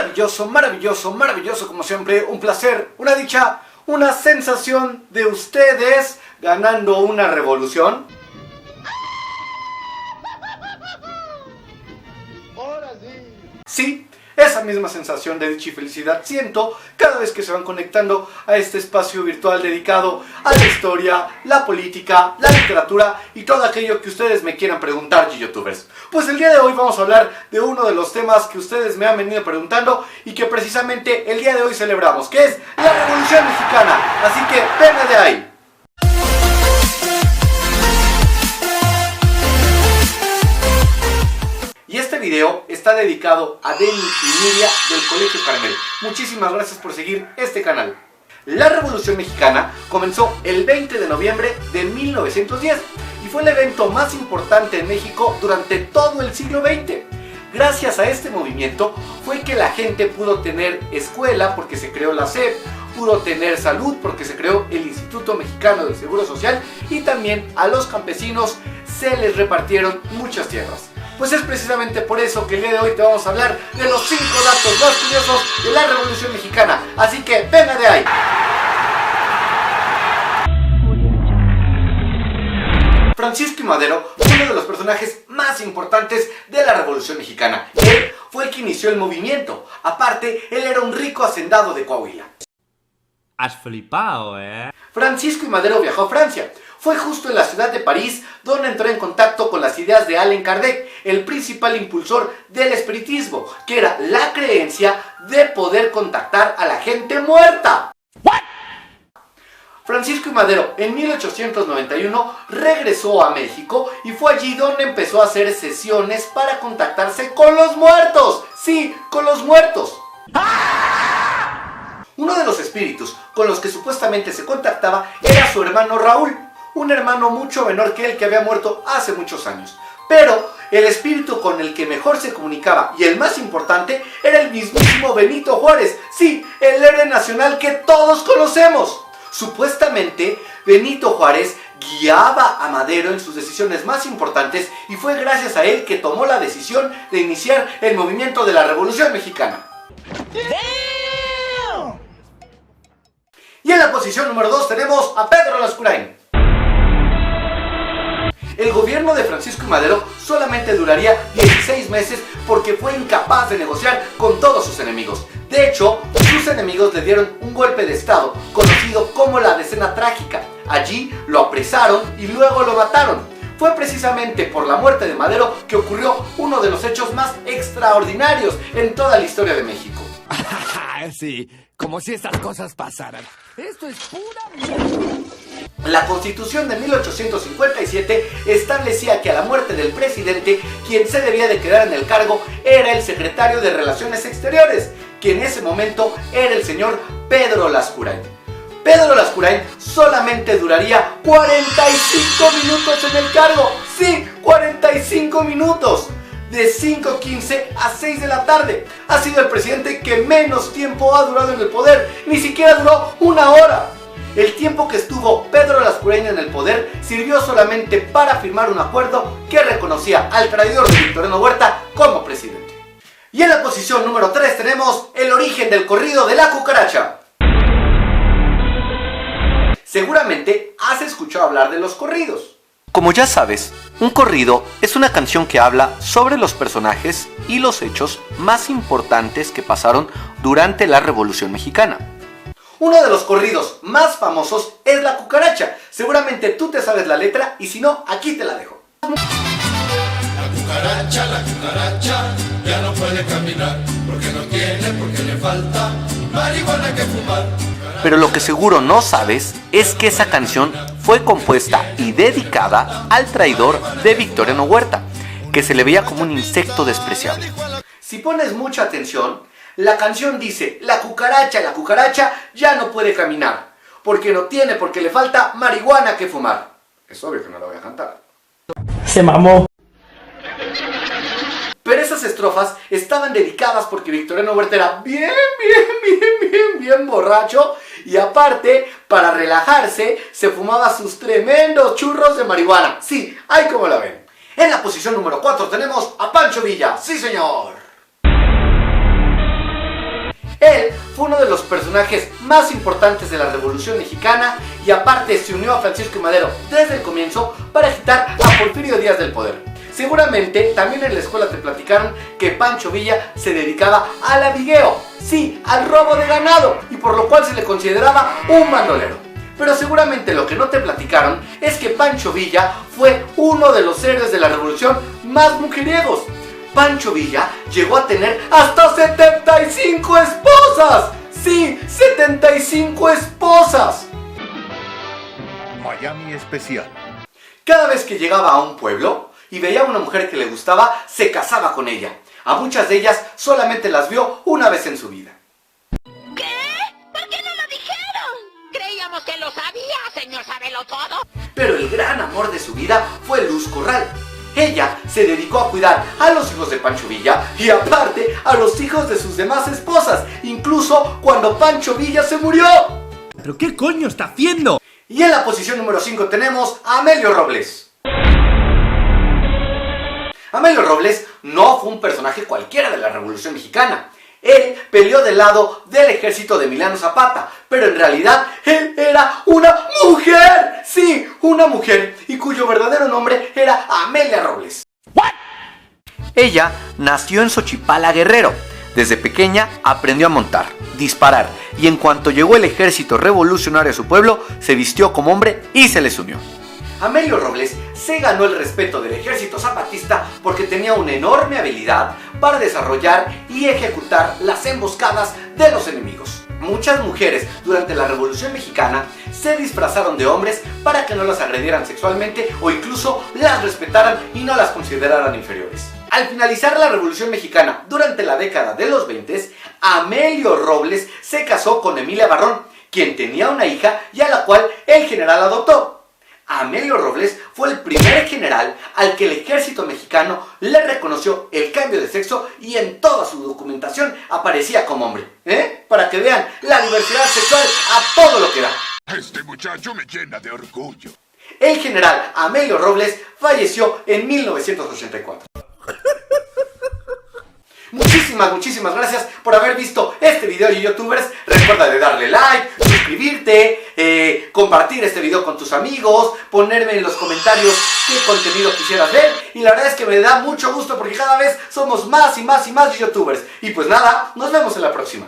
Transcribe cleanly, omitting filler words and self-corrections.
maravilloso, maravilloso, maravilloso como siempre, un placer, una dicha, una sensación de ustedes ganando una revolución. Ahora sí. Sí, esa misma sensación de dicha y felicidad siento cada vez que se van conectando a este espacio virtual dedicado a la historia, la política, la literatura y todo aquello que ustedes me quieran preguntar, youtubers. Pues el día de hoy vamos a hablar de uno de los temas que ustedes me han venido preguntando y que precisamente el día de hoy celebramos, que es la Revolución Mexicana. Así que venga de ahí. Y este video está dedicado a Denny y Nidia del Colegio Carmel. Muchísimas gracias por seguir este canal. La Revolución Mexicana comenzó el 20 de noviembre de 1910 y fue el evento más importante en México durante todo el siglo XX. Gracias a este movimiento fue que la gente pudo tener escuela porque se creó la SEP, pudo tener salud porque se creó el Instituto Mexicano del Seguro Social y también a los campesinos se les repartieron muchas tierras. Pues es precisamente por eso que el día de hoy te vamos a hablar de los 5 datos más curiosos de la Revolución Mexicana. Así que venga de ahí. Francisco I. Madero fue uno de los personajes más importantes de la Revolución Mexicana. Él fue el que inició el movimiento. Aparte, él era un rico hacendado de Coahuila. Has flipado, ¿eh? Francisco I. Madero viajó a Francia. Fue justo en la ciudad de París donde entró en contacto con las ideas de Allan Kardec, el principal impulsor del espiritismo, que era la creencia de poder contactar a la gente muerta. ¿What? Francisco I. Madero en 1891 regresó a México y fue allí donde empezó a hacer sesiones para contactarse con los muertos. Sí, con los muertos. Uno de los espíritus con los que supuestamente se contactaba era su hermano Raúl, un hermano mucho menor que él que había muerto hace muchos años. Pero el espíritu con el que mejor se comunicaba y el más importante era el mismísimo Benito Juárez. Sí, el héroe nacional que todos conocemos. Supuestamente, Benito Juárez guiaba a Madero en sus decisiones más importantes y fue gracias a él que tomó la decisión de iniciar el movimiento de la Revolución Mexicana. Y en la posición número 2 tenemos a Pedro Lascurain. El gobierno de Francisco I. Madero solamente duraría 16 meses porque fue incapaz de negociar con todos sus enemigos. De hecho, sus enemigos le dieron un golpe de estado, conocido como la Decena Trágica. Allí lo apresaron y luego lo mataron. Fue precisamente por la muerte de Madero que ocurrió uno de los hechos más extraordinarios en toda la historia de México. Sí, como si estas cosas pasaran. Esto es pura mierda. La Constitución de 1857 establecía que a la muerte del presidente, quien se debía de quedar en el cargo era el secretario de Relaciones Exteriores, que en ese momento era el señor Pedro Lascurain. Pedro Lascurain solamente duraría 45 minutos en el cargo. Sí, 45 minutos. De 5:15 a 6 de la tarde. Ha sido el presidente que menos tiempo ha durado en el poder. Ni siquiera duró una hora. El tiempo que estuvo Pedro Lascurain en el poder sirvió solamente para firmar un acuerdo que reconocía al traidor de Victoriano Huerta como presidente. Y en la posición número 3 tenemos el origen del corrido de la cucaracha. Seguramente has escuchado hablar de los corridos. Como ya sabes, un corrido es una canción que habla sobre los personajes y los hechos más importantes que pasaron durante la Revolución Mexicana. Uno de los corridos más famosos es La Cucaracha. Seguramente tú te sabes la letra y si no, aquí te la dejo. La cucaracha, ya no puede caminar, porque no tiene, porque le falta marihuana que fumar. Pero lo que seguro no sabes es que esa canción fue compuesta y dedicada al traidor de Victoriano Huerta, que se le veía como un insecto despreciable. Si pones mucha atención, la canción dice: la cucaracha ya no puede caminar, porque no tiene, porque le falta marihuana que fumar. Es obvio que no la voy a cantar. Se mamó. Pero esas estrofas estaban dedicadas porque Victoriano Huerta era bien borracho y aparte, para relajarse, se fumaba sus tremendos churros de marihuana. Sí, ahí como la ven. En la posición número 4 tenemos a Pancho Villa. ¡Sí, señor! uno de los personajes más importantes de la Revolución Mexicana y aparte se unió a Francisco I. Madero desde el comienzo para quitar a Porfirio Díaz del poder. Seguramente también en la escuela te platicaron que Pancho Villa se dedicaba al avigueo, sí, al robo de ganado, y por lo cual se le consideraba un bandolero. Pero seguramente lo que no te platicaron es que Pancho Villa fue uno de los héroes de la revolución más mujeriegos. Pancho Villa llegó a tener hasta 75 esposas. ¡Sí! ¡75 esposas! Miami Especial. Cada vez que llegaba a un pueblo y veía a una mujer que le gustaba, se casaba con ella. A muchas de ellas solamente las vio una vez en su vida. ¿Qué? ¿Por qué no lo dijeron? Creíamos que lo sabía, señor Sabelotodo. Pero el gran amor de su vida fue Luz Corral. Ella se dedicó a cuidar a los hijos de Pancho Villa y aparte a los hijos de sus demás esposas, incluso cuando Pancho Villa se murió. ¿Pero qué coño está haciendo? Y en la posición número 5 tenemos a Amelio Robles. Amelio Robles no fue un personaje cualquiera de la Revolución Mexicana. Él peleó del lado del ejército de Emiliano Zapata, pero en realidad él era una mujer. Sí, una mujer, y cuyo verdadero nombre era Amelia Robles. ¿What? Ella nació en Xochipala, Guerrero. Desde pequeña aprendió a montar, disparar, y en cuanto llegó el ejército revolucionario a su pueblo, se vistió como hombre y se les unió. Amelio Robles se ganó el respeto del ejército zapatista porque tenía una enorme habilidad para desarrollar y ejecutar las emboscadas de los enemigos. Muchas mujeres durante la Revolución Mexicana se disfrazaron de hombres para que no las agredieran sexualmente o incluso las respetaran y no las consideraran inferiores. Al finalizar la Revolución Mexicana durante la década de los 20, Amelio Robles se casó con Emilia Barrón, quien tenía una hija y a la cual el general adoptó. Amelio Robles fue el primer general al que el ejército mexicano le reconoció el cambio de sexo y en toda su documentación aparecía como hombre. Para que vean la diversidad sexual a todo lo que da. Este muchacho me llena de orgullo. El general Amelio Robles falleció en 1984. Muchísimas gracias por haber visto este video, youtubers. Recuerda de darle like, suscribirte, compartir este video con tus amigos, ponerme en los comentarios qué contenido quisieras ver. Y la verdad es que me da mucho gusto porque cada vez somos más y más youtubers. Y pues nada, nos vemos en la próxima.